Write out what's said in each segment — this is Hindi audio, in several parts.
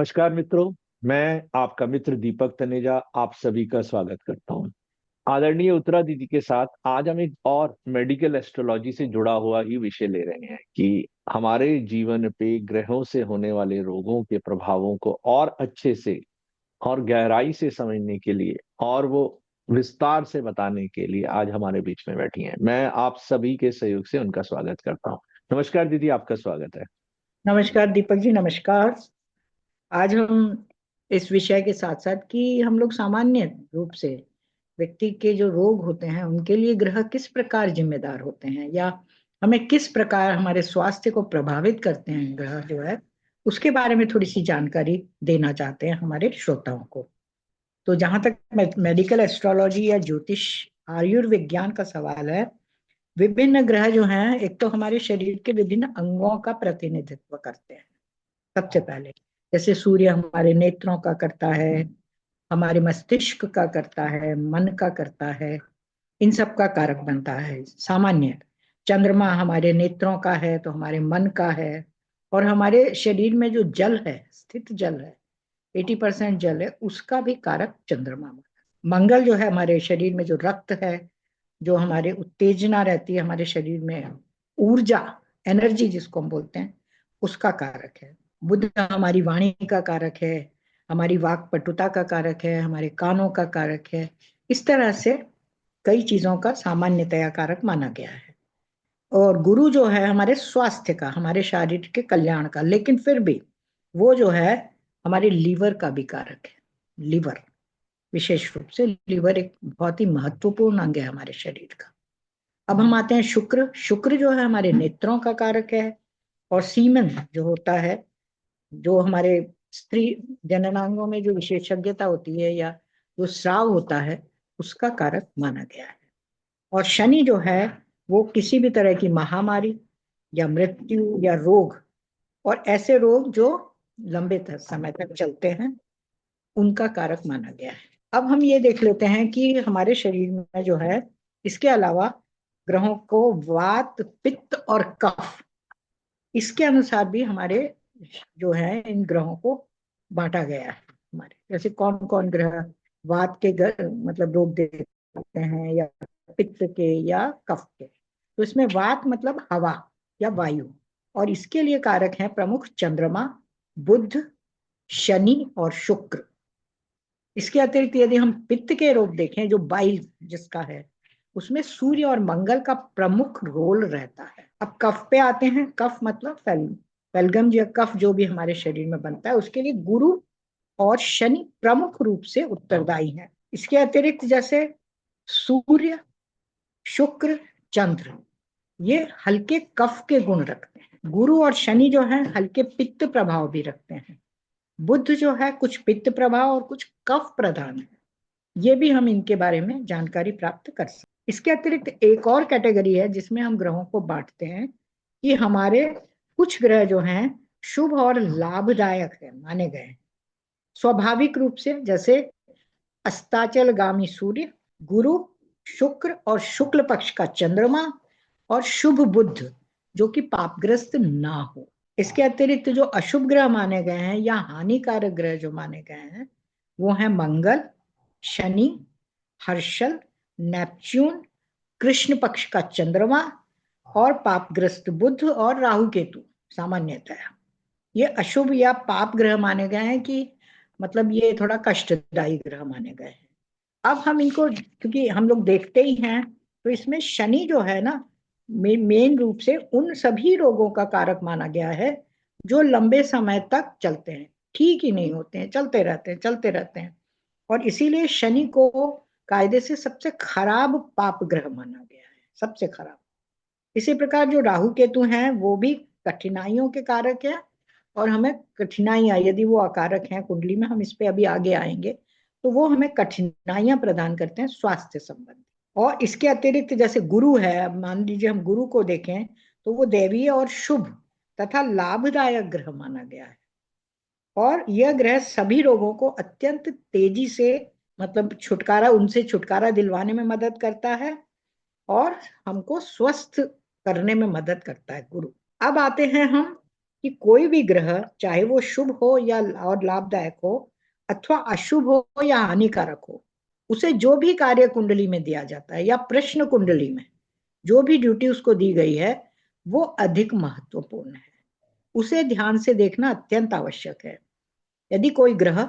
नमस्कार मित्रों। मैं आपका मित्र दीपक तनेजा आप सभी का स्वागत करता हूं। आदरणीय उत्तरा दीदी के साथ आज हम एक और मेडिकल एस्ट्रोलॉजी से जुड़ा हुआ ही विषय ले रहे हैं कि हमारे जीवन पे ग्रहों से होने वाले रोगों के प्रभावों को और अच्छे से और गहराई से समझने के लिए और वो विस्तार से बताने के लिए आज हमारे बीच में बैठी हैं। मैं आप सभी के सहयोग से उनका स्वागत करता हूँ। नमस्कार दीदी, आपका स्वागत है। नमस्कार दीपक जी, नमस्कार। आज हम इस विषय के साथ साथ कि हम लोग सामान्य रूप से व्यक्ति के जो रोग होते हैं उनके लिए ग्रह किस प्रकार जिम्मेदार होते हैं या हमें किस प्रकार हमारे स्वास्थ्य को प्रभावित करते हैं ग्रह जो है, उसके बारे में थोड़ी सी जानकारी देना चाहते हैं हमारे श्रोताओं को। तो जहां तक मेडिकल एस्ट्रोलॉजी या ज्योतिष आयुर्विज्ञान का सवाल है, विभिन्न ग्रह जो हैं एक तो हमारे शरीर के विभिन्न अंगों का प्रतिनिधित्व करते हैं। सबसे पहले जैसे सूर्य हमारे नेत्रों का करता है, हमारे मस्तिष्क का करता है, मन का करता है, इन सब का कारक बनता है सामान्य। चंद्रमा हमारे नेत्रों का है तो हमारे मन का है। और हमारे शरीर में जो जल है, स्थित जल है, 80% जल है, उसका भी कारक चंद्रमा है। मंगल जो है हमारे शरीर में जो रक्त है, जो हमारे उत्तेजना रहती है हमारे शरीर में, ऊर्जा, एनर्जी जिसको हम बोलते हैं, उसका कारक है। बुध हमारी वाणी का कारक है, हमारी वाक पटुता का कारक है, हमारे कानों का कारक है। इस तरह से कई चीजों का सामान्यतया कारक माना गया है। और गुरु जो है हमारे स्वास्थ्य का, हमारे शारीर के कल्याण का, लेकिन फिर भी वो जो है हमारे लीवर का भी कारक है। लीवर, विशेष रूप से लीवर एक बहुत ही महत्वपूर्ण अंग है हमारे शरीर का। अब हम आते हैं शुक्र। शुक्र जो है हमारे नेत्रों का कारक है। और सीमन जो होता है, जो हमारे स्त्री जननांगों में जो विशेषज्ञता होती है या जो स्राव होता है, उसका कारक माना गया है। और शनि जो है वो किसी भी तरह की महामारी या मृत्यु या रोग, और ऐसे रोग जो लंबे समय तक चलते हैं, उनका कारक माना गया है। अब हम ये देख लेते हैं कि हमारे शरीर में जो है, इसके अलावा ग्रहों को वात, पित्त और कफ, इसके अनुसार भी हमारे जो है इन ग्रहों को बांटा गया है। हमारे जैसे कौन कौन ग्रह वात के मतलब रोग देते हैं, या पित्त के या कफ के। तो इसमें वात मतलब हवा या वायु, और इसके लिए कारक हैं प्रमुख चंद्रमा, बुध, शनि और शुक्र। इसके अतिरिक्त यदि हम पित्त के रोग देखें, जो बाइल जिसका है, उसमें सूर्य और मंगल का प्रमुख रोल रहता है। अब कफ पे आते हैं। कफ मतलब फेलगम या कफ जो भी हमारे शरीर में बनता है, उसके लिए गुरु और शनि प्रमुख रूप से उत्तरदायी हैं। इसके अतिरिक्त जैसे सूर्य, शुक्र, चंद्र, ये हल्के कफ के गुण रखते हैं। गुरु और शनि जो है हल्के पित्त प्रभाव भी रखते हैं। बुध जो है कुछ पित्त प्रभाव और कुछ कफ प्रधान है। ये भी हम इनके बारे में जानकारी प्राप्त कर सकते हैं। इसके अतिरिक्त एक और कैटेगरी है जिसमें हम ग्रहों को बांटते हैं कि हमारे कुछ ग्रह जो हैं शुभ और लाभदायक है माने गए हैं स्वाभाविक रूप से। जैसे अस्ताचलगामी सूर्य, गुरु, शुक्र और शुक्ल पक्ष का चंद्रमा, और शुभ बुध जो कि पापग्रस्त ना हो। इसके अतिरिक्त जो अशुभ ग्रह माने गए हैं या हानिकारक ग्रह जो माने गए हैं, वो है मंगल, शनि, हर्षल, नेपच्यून, कृष्ण पक्ष का चंद्रमा और पापग्रस्त बुध और राहु केतु। सामान्यतः ये अशुभ या पाप ग्रह माने गए हैं कि मतलब ये थोड़ा कष्टदायी ग्रह माने गए हैं। अब हम इनको क्योंकि हम लोग देखते ही हैं, तो इसमें शनि जो है ना, मेन रूप से उन सभी रोगों का कारक माना गया है जो लंबे समय तक चलते हैं, ठीक ही नहीं होते हैं, चलते रहते हैं चलते रहते हैं। और इसीलिए शनि को कायदे से सबसे खराब पाप ग्रह माना गया है, सबसे खराब। इसी प्रकार जो राहु केतु हैं वो भी कठिनाइयों के कारक है, और हमें कठिनाइयां यदि वो अकारक हैं कुंडली में, हम इस पे अभी आगे आएंगे, तो वो हमें कठिनाइयां प्रदान करते हैं स्वास्थ्य संबंधी। और इसके अतिरिक्त जैसे गुरु है, अब मान लीजिए हम गुरु को देखें तो वो दैवीय और शुभ तथा लाभदायक ग्रह माना गया है। और यह ग्रह सभी रोगों को अत्यंत तेजी से मतलब छुटकारा, उनसे छुटकारा दिलवाने में मदद करता है और हमको स्वस्थ करने में मदद करता है गुरु। अब आते हैं हम कि कोई भी ग्रह, चाहे वो शुभ हो या और लाभदायक हो, अथवा अशुभ हो या हानिकारक हो, उसे जो भी कार्य कुंडली में दिया जाता है या प्रश्न कुंडली में जो भी ड्यूटी उसको दी गई है, वो अधिक महत्वपूर्ण है। उसे ध्यान से देखना अत्यंत आवश्यक है। यदि कोई ग्रह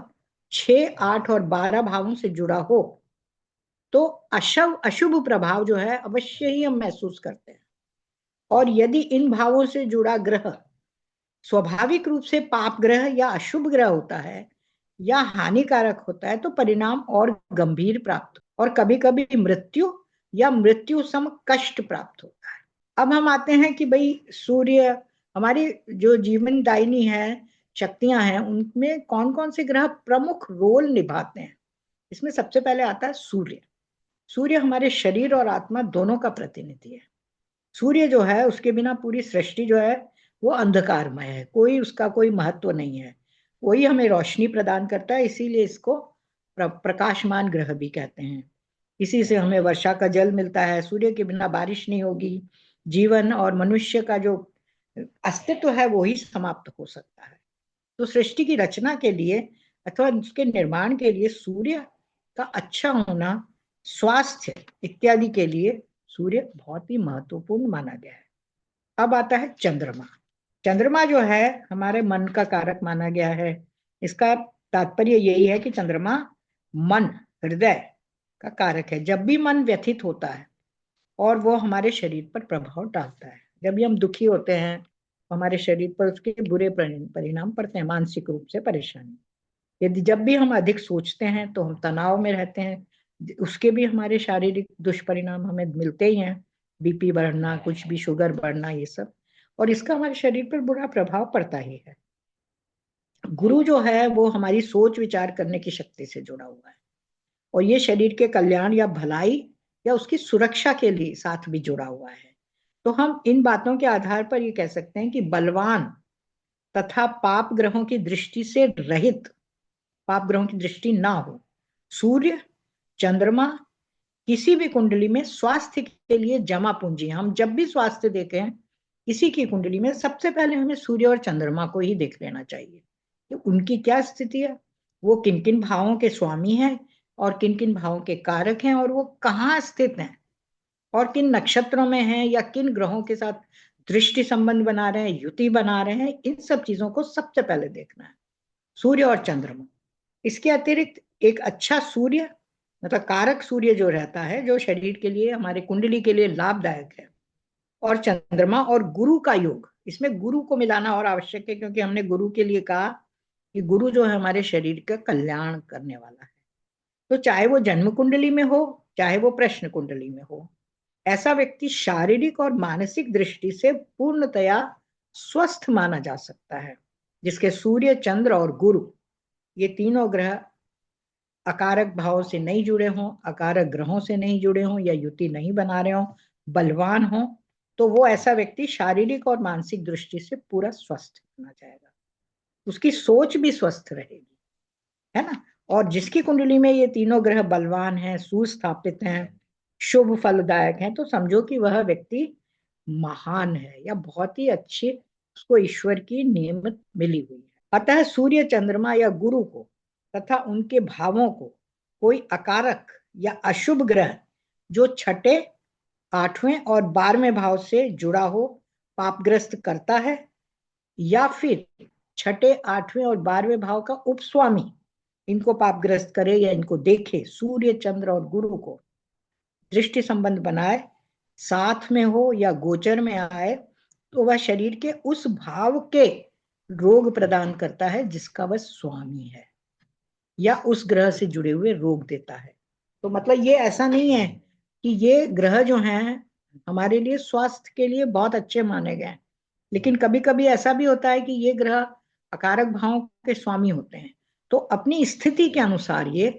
6, 8 और 12 भावों से जुड़ा हो, तो अशुभ अशुभ प्रभाव जो है अवश्य ही हम महसूस करते हैं। और यदि इन भावों से जुड़ा ग्रह स्वाभाविक रूप से पाप ग्रह या अशुभ ग्रह होता है या हानिकारक होता है, तो परिणाम और गंभीर प्राप्त और कभी कभी मृत्यु या मृत्यु सम कष्ट प्राप्त होता है। अब हम आते हैं कि भाई सूर्य हमारी जो जीवन दायिनी है, शक्तियां हैं, उनमें कौन कौन से ग्रह प्रमुख रोल निभाते हैं। इसमें सबसे पहले आता है सूर्य। सूर्य हमारे शरीर और आत्मा दोनों का प्रतिनिधि है। सूर्य जो है, उसके बिना पूरी सृष्टि जो है वो अंधकारमय है, कोई उसका कोई महत्व नहीं है। वही हमें रोशनी प्रदान करता है, इसीलिए इसको प्रकाशमान ग्रह भी कहते हैं। इसी से हमें वर्षा का जल मिलता है। सूर्य के बिना बारिश नहीं होगी, जीवन और मनुष्य का जो अस्तित्व है वो ही समाप्त हो सकता है। तो सृष्टि की रचना के लिए अथवा उसके निर्माण के लिए सूर्य का अच्छा होना, स्वास्थ्य इत्यादि के लिए सूर्य बहुत ही महत्वपूर्ण माना गया है। अब आता है चंद्रमा। चंद्रमा जो है हमारे मन का कारक माना गया है। इसका तात्पर्य यही है कि चंद्रमा मन, हृदय का कारक है। जब भी मन व्यथित होता है और वो हमारे शरीर पर प्रभाव डालता है, जब भी हम दुखी होते हैं तो हमारे शरीर पर उसके बुरे परिणाम पड़ते हैं, मानसिक रूप से परेशानी। यदि जब भी हम अधिक सोचते हैं तो हम तनाव में रहते हैं, उसके भी हमारे शारीरिक दुष्परिणाम हमें मिलते ही हैं, बीपी बढ़ना, कुछ भी शुगर बढ़ना, ये सब। और इसका हमारे शरीर पर बुरा प्रभाव पड़ता ही है। गुरु जो है वो हमारी सोच विचार करने की शक्ति से जुड़ा हुआ है, और ये शरीर के कल्याण या भलाई या उसकी सुरक्षा के लिए साथ भी जुड़ा हुआ है। तो हम इन बातों के आधार पर ये कह सकते हैं कि बलवान तथा पाप ग्रहों की दृष्टि से रहित, पाप ग्रहों की दृष्टि ना हो, सूर्य, चंद्रमा किसी भी कुंडली में स्वास्थ्य के लिए जमा पूंजी। हम जब भी स्वास्थ्य देते हैं किसी की कुंडली में, सबसे पहले हमें सूर्य और चंद्रमा को ही देख लेना चाहिए कि उनकी क्या स्थिति है, वो किन किन भावों के स्वामी हैं और किन किन भावों के कारक हैं, और वो कहाँ स्थित हैं और किन नक्षत्रों में हैं या किन ग्रहों के साथ दृष्टि संबंध बना रहे हैं, युति बना रहे हैं। इन सब चीजों को सबसे पहले देखना है, सूर्य और चंद्रमा। इसके अतिरिक्त एक अच्छा सूर्य, मतलब कारक सूर्य जो रहता है, जो शरीर के लिए, हमारे कुंडली के लिए लाभदायक है, और चंद्रमा और गुरु का योग, इसमें गुरु को मिलाना और आवश्यक है, क्योंकि हमने गुरु के लिए कहा कि गुरु जो है हमारे शरीर का कल्याण करने वाला है। तो चाहे वो जन्म कुंडली में हो, चाहे वो प्रश्न कुंडली में हो, ऐसा व्यक्ति शारीरिक और मानसिक दृष्टि से पूर्णतया स्वस्थ माना जा सकता है, जिसके सूर्य, चंद्र और गुरु, ये तीनों ग्रह अकारक भाव से नहीं जुड़े हों, अकारक ग्रहों से नहीं जुड़े हों या युति नहीं बना रहे हों, बलवान हों, तो वो ऐसा व्यक्ति शारीरिक और मानसिक दृष्टि से पूरा स्वस्थ होना जाएगा। उसकी सोच भी स्वस्थ रहेगी, है ना। और जिसकी कुंडली में ये तीनों ग्रह बलवान हैं, सुस्थापित हैं, शुभ फलदायक हैं, तो समझो कि वह व्यक्ति महान है या बहुत ही अच्छी, उसको ईश्वर की नियमित मिली हुई है। अतः सूर्य, चंद्रमा या गुरु को तथा उनके भावों को कोई अकारक या अशुभ ग्रह जो छठे, 8वें और 12वें भाव से जुड़ा हो, पापग्रस्त करता है, या फिर छठे, 8वें और 12वें भाव का उपस्वामी इनको पापग्रस्त करे या इनको देखे, सूर्य, चंद्र और गुरु को दृष्टि संबंध बनाए, साथ में हो या गोचर में आए, तो वह शरीर के उस भाव के रोग प्रदान करता है जिसका वह स्वामी है, या उस ग्रह से जुड़े हुए रोग देता है। तो मतलब ये ऐसा नहीं है कि ये ग्रह जो हैं हमारे लिए स्वास्थ्य के लिए बहुत अच्छे माने गए, लेकिन कभी कभी ऐसा भी होता है कि ये ग्रह अकारक भावों के स्वामी होते हैं। तो अपनी स्थिति के अनुसार, ये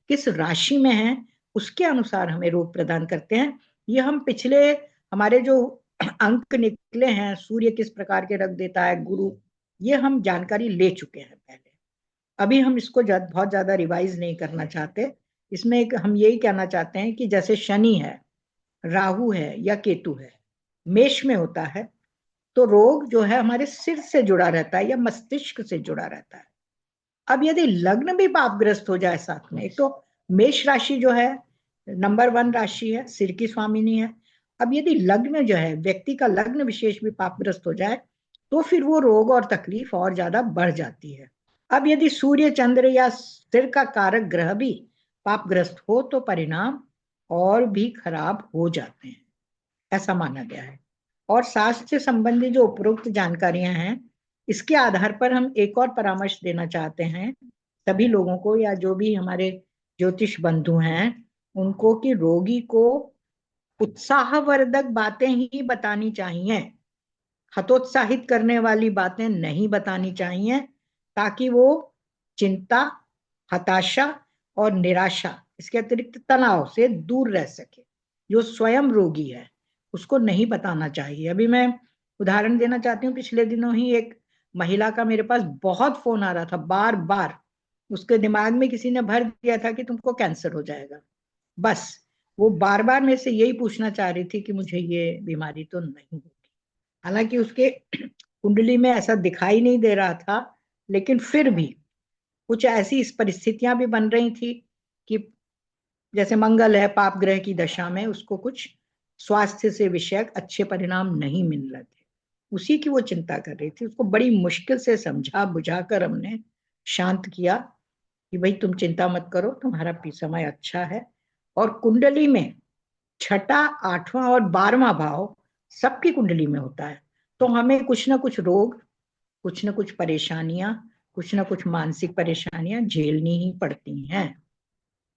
किस राशि में है उसके अनुसार हमें रोग प्रदान करते हैं। ये हम पिछले हमारे जो अंक निकले हैं, सूर्य किस प्रकार के रख देता है, गुरु, ये हम जानकारी ले चुके हैं पहले। अभी हम इसको बहुत ज्यादा रिवाइज नहीं करना चाहते। इसमें एक हम यही कहना चाहते हैं कि जैसे शनि है, राहु है या केतु है, मेष में होता है, तो रोग जो है हमारे सिर से जुड़ा रहता है या मस्तिष्क से जुड़ा रहता है। अब यदि लग्न भी पापग्रस्त हो जाए साथ में, एक तो मेष राशि जो है नंबर वन राशि है, सिर की स्वामिनी है। अब यदि लग्न जो है, व्यक्ति का लग्न विशेष भी पापग्रस्त हो जाए, तो फिर वो रोग और तकलीफ और ज्यादा बढ़ जाती है। अब यदि सूर्य चंद्र या सिर का कारक ग्रह भी पापग्रस्त हो तो परिणाम और भी खराब हो जाते हैं, ऐसा माना गया है। और शास्त्र से संबंधी जो उपरोक्त जानकारियां हैं, इसके आधार पर हम एक और परामर्श देना चाहते हैं सभी लोगों को, या जो भी हमारे ज्योतिष बंधु हैं उनको, कि रोगी को उत्साहवर्धक बातें ही बतानी चाहिए, हतोत्साहित करने वाली बातें नहीं बतानी चाहिए, ताकि वो चिंता, हताशा और निराशा, इसके अतिरिक्त तनाव से दूर रह सके। जो स्वयं रोगी है उसको नहीं बताना चाहिए। अभी मैं उदाहरण देना चाहती हूँ, पिछले दिनों ही एक महिला का मेरे पास बहुत फोन आ रहा था, बार बार उसके दिमाग में किसी ने भर दिया था कि तुमको कैंसर हो जाएगा। बस वो बार बार मेरे से यही पूछना चाह रही थी कि मुझे ये बीमारी तो नहीं होगी। हालांकि उसके कुंडली में ऐसा दिखाई नहीं दे रहा था, लेकिन फिर भी कुछ ऐसी इस परिस्थितियां भी बन रही थी कि जैसे मंगल है पाप ग्रह की दशा में, उसको कुछ स्वास्थ्य से विषयक अच्छे परिणाम नहीं मिल रहे थे। उसी की वो चिंता कर रही थी। उसको बड़ी मुश्किल से समझा बुझाकर हमने शांत किया कि भाई तुम चिंता मत करो, तुम्हारा समय अच्छा है। और कुंडली में छठा, आठवां और 12वां भाव सबकी कुंडली में होता है, तो हमें कुछ ना कुछ रोग, कुछ ना कुछ परेशानियां, कुछ ना कुछ मानसिक परेशानियां झेलनी ही पड़ती हैं।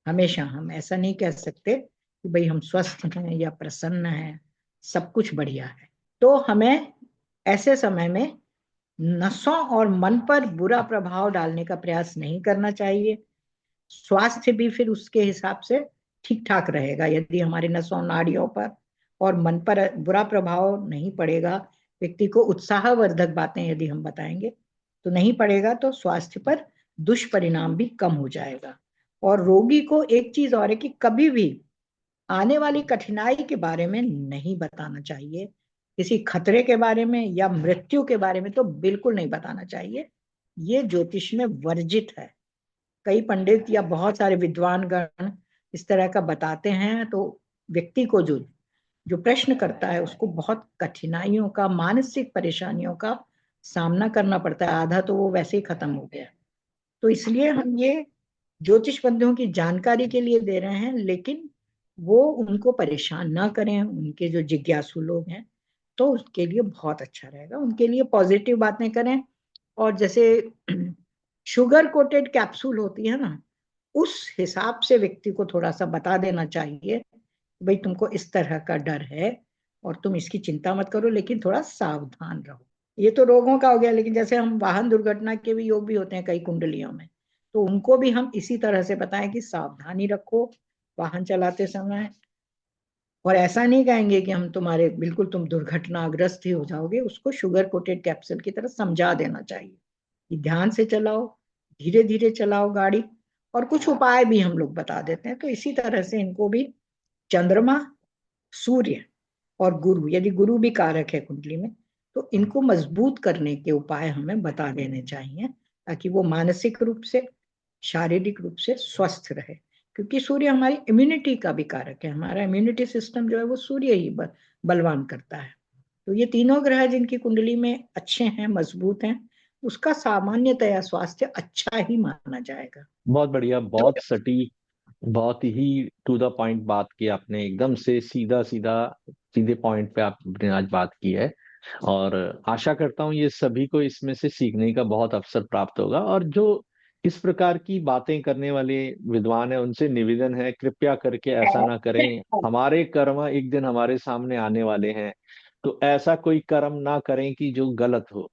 हमेशा हम ऐसा नहीं कह सकते कि भाई हम स्वस्थ हैं या प्रसन्न हैं, सब कुछ बढ़िया है। तो हमें ऐसे समय में नसों और मन पर बुरा प्रभाव डालने का प्रयास नहीं करना चाहिए। स्वास्थ्य भी फिर उसके हिसाब से ठीक ठाक रहेगा यदि हमारे नसों नाड़ियों पर और मन पर बुरा प्रभाव नहीं पड़ेगा। व्यक्ति को उत्साहवर्धक बातें यदि हम बताएंगे तो नहीं पड़ेगा, तो स्वास्थ्य पर दुष्परिणाम भी कम हो जाएगा। और रोगी को एक चीज और है कि कभी भी आने वाली कठिनाई के बारे में नहीं बताना चाहिए। किसी खतरे के बारे में या मृत्यु के बारे में तो बिल्कुल नहीं बताना चाहिए। ये ज्योतिष में वर्जित है। कई पंडित या बहुत सारे विद्वान गण इस तरह का बताते हैं, तो व्यक्ति को जो जो प्रश्न करता है उसको बहुत कठिनाइयों का, मानसिक परेशानियों का सामना करना पड़ता है। आधा तो वो वैसे ही खत्म हो गया। तो इसलिए हम ये ज्योतिष बंधुओं की जानकारी के लिए दे रहे हैं, लेकिन वो उनको परेशान ना करें। उनके जो जिज्ञासु लोग हैं तो उसके लिए बहुत अच्छा रहेगा, उनके लिए पॉजिटिव बातें करें। और जैसे शुगर कोटेड कैप्सूल होती है ना, उस हिसाब से व्यक्ति को थोड़ा सा बता देना चाहिए, भाई तुमको इस तरह का डर है और तुम इसकी चिंता मत करो, लेकिन थोड़ा सावधान रहो। ये तो रोगों का हो गया, लेकिन जैसे हम वाहन दुर्घटना के भी योग भी होते हैं कई कुंडलियों में, तो उनको भी हम इसी तरह से बताएं कि सावधानी रखो वाहन चलाते समय। और ऐसा नहीं कहेंगे कि हम तुम्हारे बिल्कुल तुम दुर्घटनाग्रस्त ही हो जाओगे, उसको शुगर कोटेड कैप्सूल की तरह समझा देना चाहिए कि ध्यान से चलाओ, धीरे धीरे चलाओ गाड़ी। और कुछ उपाय भी हम लोग बता देते हैं। तो इसी तरह से इनको भी चंद्रमा, सूर्य और गुरु, यदि गुरु भी कारक है कुंडली में, तो इनको मजबूत करने के उपाय हमें बता देने चाहिए, ताकि वो मानसिक रूप से, शारीरिक रूप से स्वस्थ रहे। क्योंकि सूर्य हमारी इम्यूनिटी का भी कारक है। हमारा इम्यूनिटी सिस्टम जो है वो सूर्य ही बलवान करता है। तो ये तीनों ग्रह जिनकी कुंडली में अच्छे हैं, मजबूत हैं, उसका सामान्यतया स्वास्थ्य अच्छा ही माना जाएगा। बहुत बढ़िया, बहुत सटीक, बहुत ही टू द पॉइंट बात की आपने, एकदम से सीधा सीधा सीधे पॉइंट पे आपने आज बात की है। और आशा करता हूँ ये सभी को इसमें से सीखने का बहुत अवसर प्राप्त होगा। और जो इस प्रकार की बातें करने वाले विद्वान है उनसे निवेदन है, कृपया करके ऐसा ना करें। हमारे कर्म एक दिन हमारे सामने आने वाले हैं, तो ऐसा कोई कर्म ना करें कि जो गलत हो।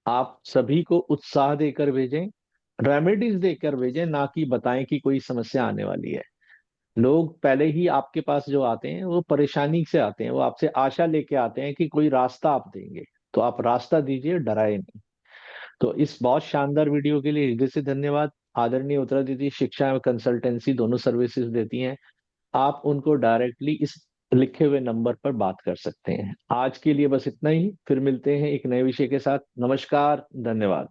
आप सभी को उत्साह देकर भेजें, रेमेडीज देकर भेजें, ना कि बताएं कि कोई समस्या आने वाली है। लोग पहले ही आपके पास जो आते हैं वो परेशानी से आते हैं, वो आपसे आशा लेके आते हैं कि कोई रास्ता आप देंगे, तो आप रास्ता दीजिए, डराए नहीं। तो इस बहुत शानदार वीडियो के लिए हृदय से धन्यवाद। आदरणीय उत्तरा दीदी शिक्षा एवं कंसल्टेंसी दोनों सर्विसेज देती हैं। आप उनको डायरेक्टली इस लिखे हुए नंबर पर बात कर सकते हैं। आज के लिए बस इतना ही, फिर मिलते हैं एक नए विषय के साथ। नमस्कार, धन्यवाद।